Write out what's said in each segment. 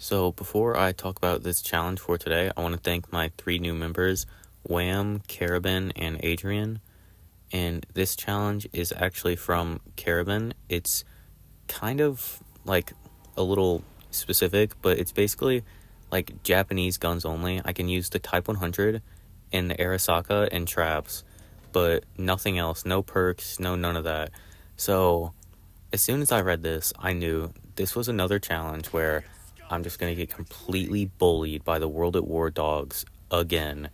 So before I talk about this challenge for today, I want to thank my three new members, Wham, Carabin, and Adrian. And this challenge is actually from Carabin. It's kind of like a little specific, but it's basically like Japanese guns only. I can use the Type 100 and the Arasaka and traps, but nothing else. No perks, no none of that. So as soon as I read this, I knew this was another challenge where I'm just gonna get completely bullied by the World at War dogs again.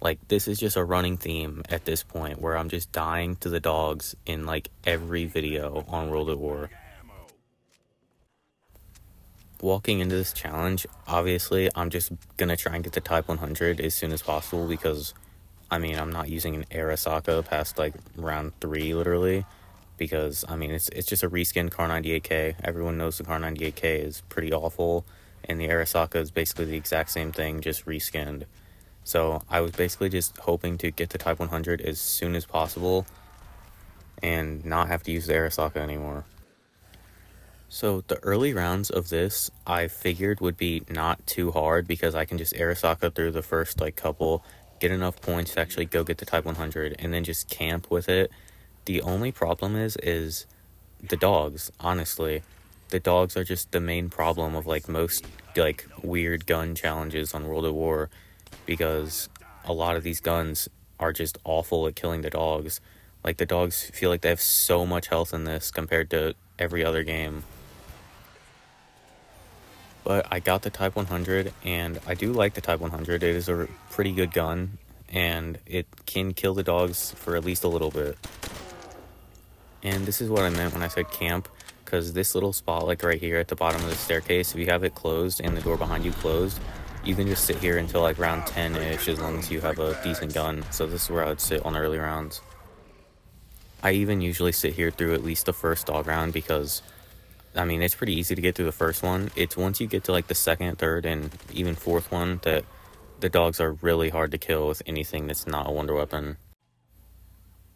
Like, this is just a running theme at this point where I'm just dying to the dogs in like every video on World at War. Walking into this challenge, obviously, I'm just gonna try and get the Type 100 as soon as possible because, I mean, I'm not using an Arasaka past like round 3 literally because, I mean, it's just a reskinned Car 98K. Everyone knows the Car 98K is pretty awful, and the Arasaka is basically the exact same thing, just reskinned. So I was basically just hoping to get the Type 100 as soon as possible and not have to use the Arasaka anymore. So the early rounds of this I figured would be not too hard because I can just Arasaka through the first like couple, get enough points to actually go get the Type 100 and then just camp with it. The only problem is the dogs, honestly. The dogs are just the main problem of like most like weird gun challenges on World at War because a lot of these guns are just awful at killing the dogs. Like, the dogs feel like they have so much health in this compared to every other game. But I got the Type 100, and I do like the Type 100. It is a pretty good gun, and it can kill the dogs for at least a little bit. And this is what I meant when I said camp, because this little spot, like right here at the bottom of the staircase, if you have it closed and the door behind you closed, you can just sit here until like round 10-ish as long as you have a decent gun. So this is where I would sit on early rounds. I even usually sit here through at least the first dog round because, I mean, it's pretty easy to get through the first one. It's once you get to like the second, third, and even fourth one that the dogs are really hard to kill with anything that's not a wonder weapon.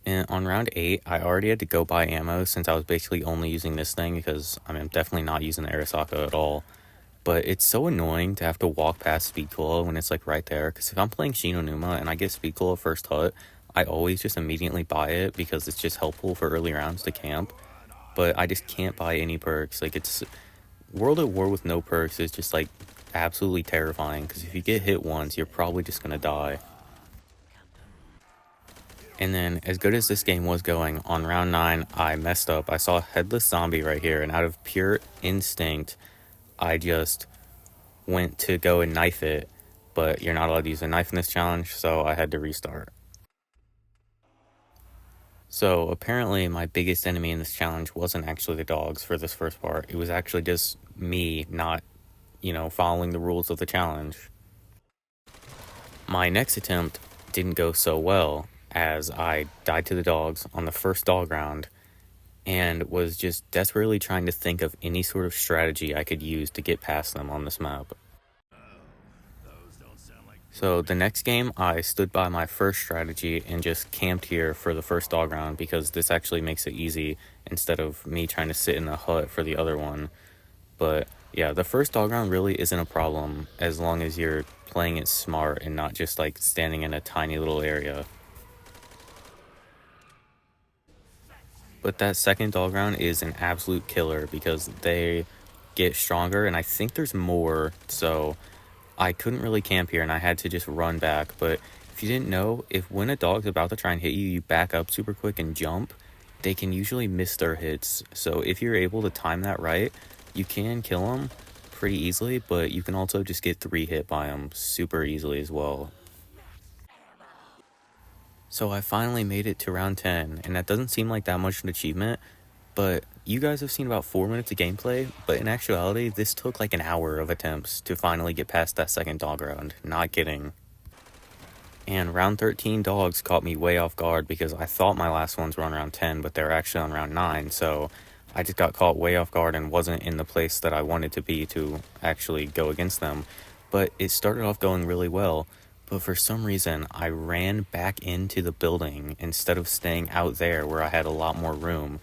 And on round 8, I already had to go buy ammo since I was basically only using this thing because, I mean, I'm definitely not using the Arasaka at all. But it's so annoying to have to walk past Speed Cola when it's like right there. Because if I'm playing Numa and I get Speed Cola first hut, I always just immediately buy it because it's just helpful for early rounds to camp. But I just can't buy any perks. Like, it's World at War with no perks is just like absolutely terrifying because if you get hit once, you're probably just gonna die. And then, as good as this game was going, on round 9, I messed up. I saw a headless zombie right here, and out of pure instinct, I just went to go and knife it, but you're not allowed to use a knife in this challenge, so I had to restart. So apparently my biggest enemy in this challenge wasn't actually the dogs for this first part. It was actually just me not, following the rules of the challenge. My next attempt didn't go so well as I died to the dogs on the first dog round and was just desperately trying to think of any sort of strategy I could use to get past them on this map. So the next game, I stood by my first strategy and just camped here for the first dog round because this actually makes it easy instead of me trying to sit in the hut for the other one. But yeah, the first dog round really isn't a problem as long as you're playing it smart and not just like standing in a tiny little area. But that second dog round is an absolute killer because they get stronger and I think there's more, so I couldn't really camp here and I had to just run back. But if you didn't know, if when a dog's about to try and hit you, you back up super quick and jump, they can usually miss their hits. So if you're able to time that right, you can kill them pretty easily, but you can also just get 3 hit by them super easily as well. So I finally made it to round 10, and that doesn't seem like that much of an achievement, but you guys have seen about 4 minutes of gameplay, but in actuality, this took like an hour of attempts to finally get past that second dog round. Not kidding. And round 13 dogs caught me way off guard because I thought my last ones were on round 10, but they're actually on round 9, so I just got caught way off guard and wasn't in the place that I wanted to be to actually go against them. But it started off going really well. But for some reason, I ran back into the building instead of staying out there where I had a lot more room.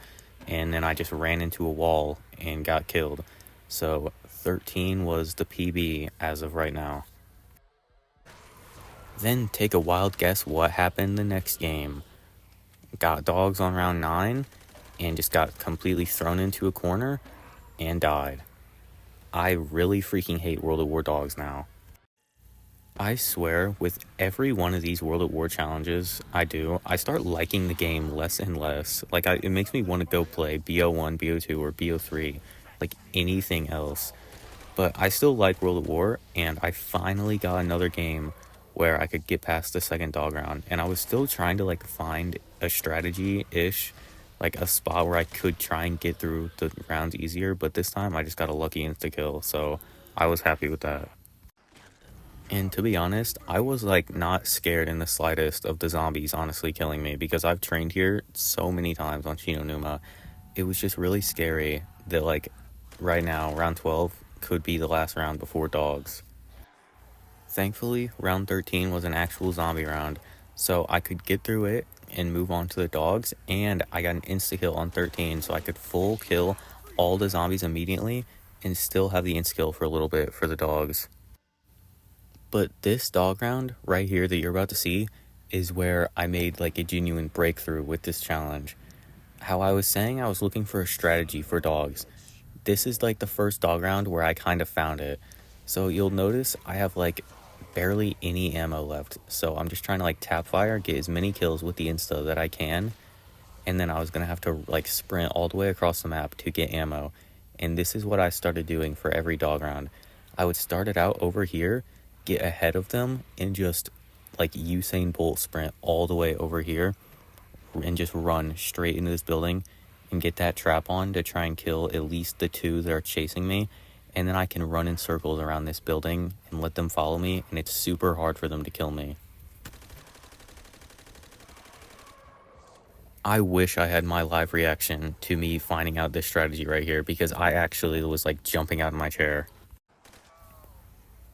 And then I just ran into a wall and got killed. So 13 was the PB as of right now. Then take a wild guess what happened the next game. Got dogs on round 9 and just got completely thrown into a corner and died. I really freaking hate World at War dogs now. I swear, with every one of these World at War challenges I do, I start liking the game less and less. Like, it makes me want to go play BO1, BO2, or BO3, like anything else. But I still like World at War, and I finally got another game where I could get past the second dog round. And I was still trying to, like, find a strategy-ish, like a spot where I could try and get through the rounds easier. But this time, I just got a lucky insta-kill, so I was happy with that. And to be honest, I was like not scared in the slightest of the zombies honestly killing me because I've trained here so many times on Numa. It was just really scary that like right now, round 12 could be the last round before dogs. Thankfully, round 13 was an actual zombie round, so I could get through it and move on to the dogs, and I got an insta-kill on 13, so I could full kill all the zombies immediately and still have the insta-kill for a little bit for the dogs. But this dog round right here that you're about to see is where I made like a genuine breakthrough with this challenge. How I was saying I was looking for a strategy for dogs. This is like the first dog round where I kind of found it. So you'll notice I have like barely any ammo left. So I'm just trying to like tap fire, get as many kills with the insta that I can. And then I was going to have to like sprint all the way across the map to get ammo. And this is what I started doing for every dog round. I would start it out over here, get ahead of them, and just like Usain Bolt sprint all the way over here and just run straight into this building and get that trap on to try and kill at least the 2 that are chasing me. And then I can run in circles around this building and let them follow me, and it's super hard for them to kill me. I wish I had my live reaction to me finding out this strategy right here, because I actually was like jumping out of my chair.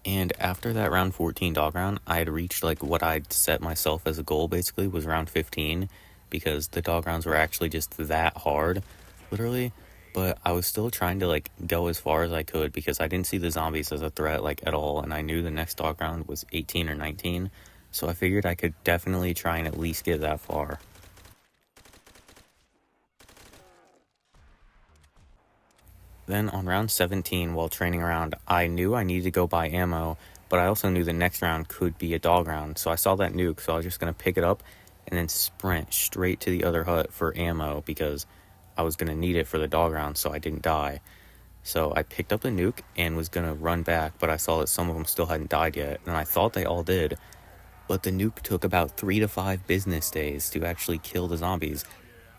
And after that round 14 dog round, I had reached like what I'd set myself as a goal basically was round 15, because the dog rounds were actually just that hard, literally. But I was still trying to like go as far as I could because I didn't see the zombies as a threat like at all, and I knew the next dog round was 18 or 19, so I figured I could definitely try and at least get that far. Then on round 17, while training around, I knew I needed to go buy ammo, but I also knew the next round could be a dog round. So I saw that nuke, so I was just going to pick it up and then sprint straight to the other hut for ammo because I was going to need it for the dog round so I didn't die. So I picked up the nuke and was going to run back, but I saw that some of them still hadn't died yet, and I thought they all did. But the nuke took about 3 to 5 business days to actually kill the zombies,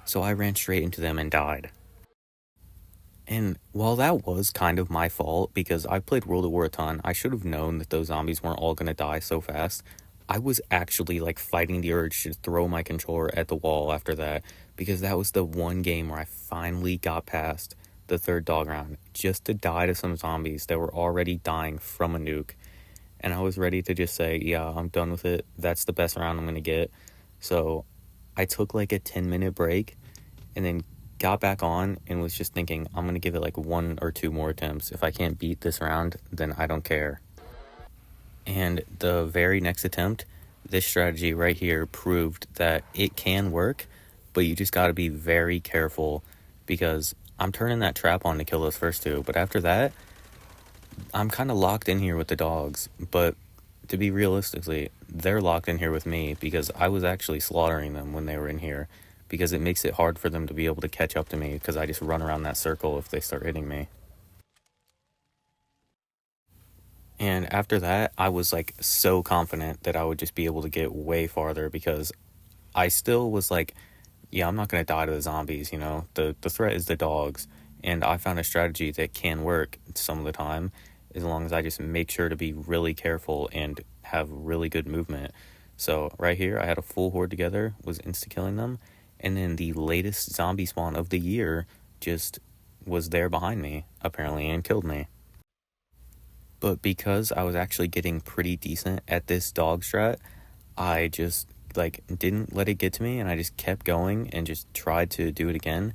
so I ran straight into them and died. And while that was kind of my fault, because I played World at War a ton, I should have known that those zombies weren't all going to die so fast. I was actually like fighting the urge to throw my controller at the wall after that, because that was the one game where I finally got past the 3rd dog round, just to die to some zombies that were already dying from a nuke. And I was ready to just say, yeah, I'm done with it. That's the best round I'm going to get. So I took like a 10-minute break and then got back on and was just thinking, I'm going to give it like 1 or 2 more attempts. If I can't beat this round, then I don't care. And the very next attempt, this strategy right here proved that it can work, but you just got to be very careful, because I'm turning that trap on to kill those first 2, but after that, I'm kind of locked in here with the dogs. But to be realistically, they're locked in here with me because I was actually slaughtering them when they were in here, because it makes it hard for them to be able to catch up to me because I just run around that circle if they start hitting me. And after that, I was like so confident that I would just be able to get way farther, because I still was like, yeah, I'm not going to die to the zombies, you know, the threat is the dogs. And I found a strategy that can work some of the time, as long as I just make sure to be really careful and have really good movement. So right here, I had a full horde together, was insta-killing them, and then the latest zombie spawn of the year just was there behind me, apparently, and killed me. But because I was actually getting pretty decent at this dog strat, I just didn't let it get to me, and I just kept going and just tried to do it again.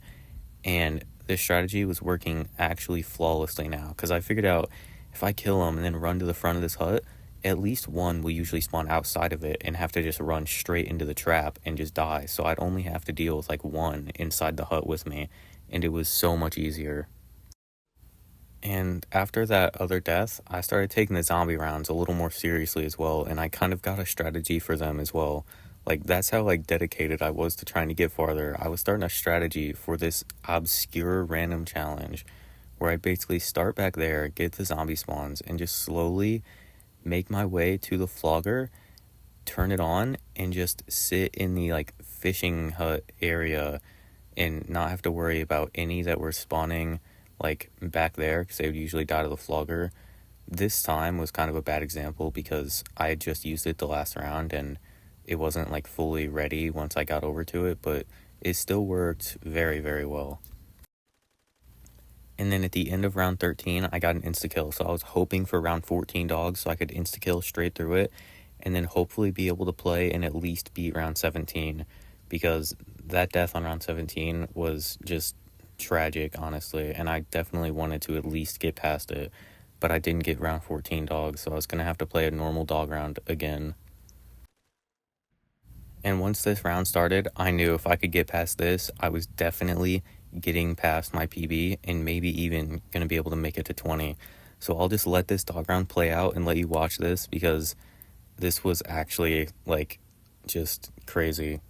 And this strategy was working actually flawlessly now, because I figured out if I kill them and then run to the front of this hut, at least one will usually spawn outside of it and have to just run straight into the trap and just die. So I'd only have to deal with like one inside the hut with me, and it was so much easier. And after that other death, I started taking the zombie rounds a little more seriously as well, and I kind of got a strategy for them as well. Like, that's how like dedicated I was to trying to get farther. I was starting a strategy for this obscure random challenge where I'd basically start back there, get the zombie spawns, and just slowly make my way to the flogger, turn it on, and just sit in the like fishing hut area and not have to worry about any that were spawning like back there, because they would usually die to the flogger. This time was kind of a bad example because I had just used it the last round and it wasn't like fully ready once I got over to it, but it still worked very, very well. And then at the end of round 13, I got an insta-kill. So I was hoping for round 14 dogs so I could insta-kill straight through it and then hopefully be able to play and at least beat round 17, because that death on round 17 was just tragic, honestly, and I definitely wanted to at least get past it, but I didn't get round 14 dogs, so I was going to have to play a normal dog round again. And once this round started, I knew if I could get past this, I was definitely getting past my PB and maybe even going to be able to make it to 20. So I'll just let this dog round play out and let you watch this, because this was actually like just crazy.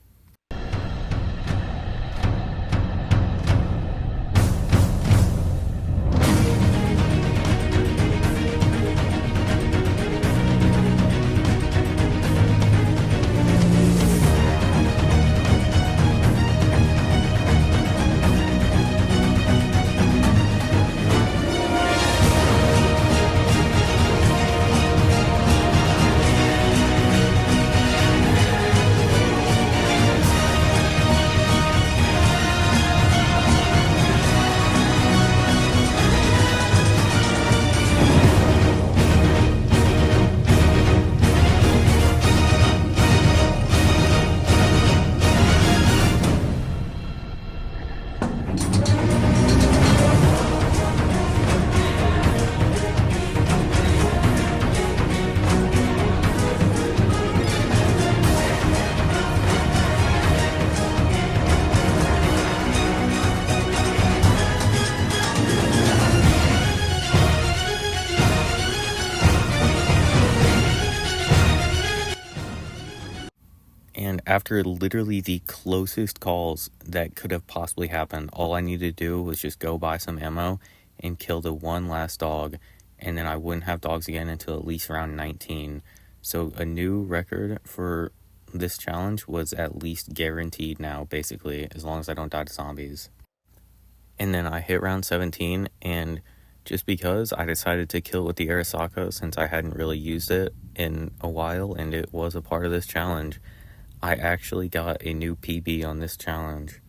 And after literally the closest calls that could have possibly happened, all I needed to do was just go buy some ammo and kill the one last dog, and then I wouldn't have dogs again until at least round 19. So a new record for this challenge was at least guaranteed now, basically, as long as I don't die to zombies. And then I hit round 17, and just because I decided to kill with the Arasaka since I hadn't really used it in a while and it was a part of this challenge, I actually got a new PB on this challenge.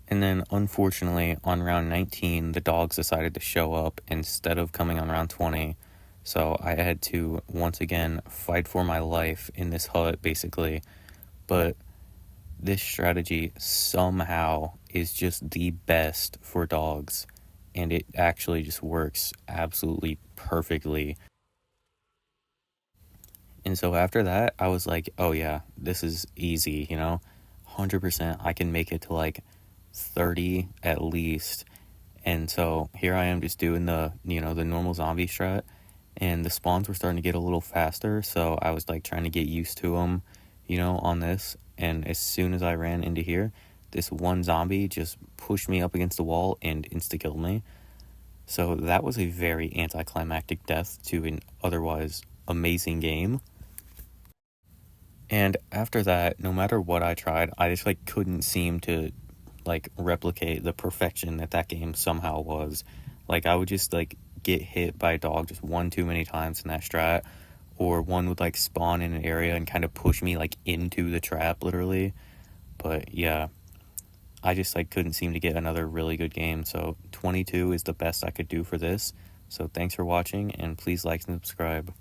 And then, unfortunately, on round 19, the dogs decided to show up instead of coming on round 20. So I had to, once again, fight for my life in this hut, basically. But this strategy somehow is just the best for dogs. And it actually just works absolutely perfectly. And so after that, I was like, oh yeah, this is easy, 100%. I can make it to like 30 at least. And so here I am just doing the normal zombie strat, and the spawns were starting to get a little faster. So I was like trying to get used to them, on this. And as soon as I ran into here, this one zombie just pushed me up against the wall and insta-killed me. So that was a very anticlimactic death to an otherwise amazing game. And after that, no matter what I tried, I just like couldn't seem to like replicate the perfection that game somehow was. Like, I would just like get hit by a dog just one too many times in that strat, or one would like spawn in an area and kind of push me like into the trap, literally. But yeah, I just like couldn't seem to get another really good game. So 22 is the best I could do for this. So thanks for watching, and please like and subscribe.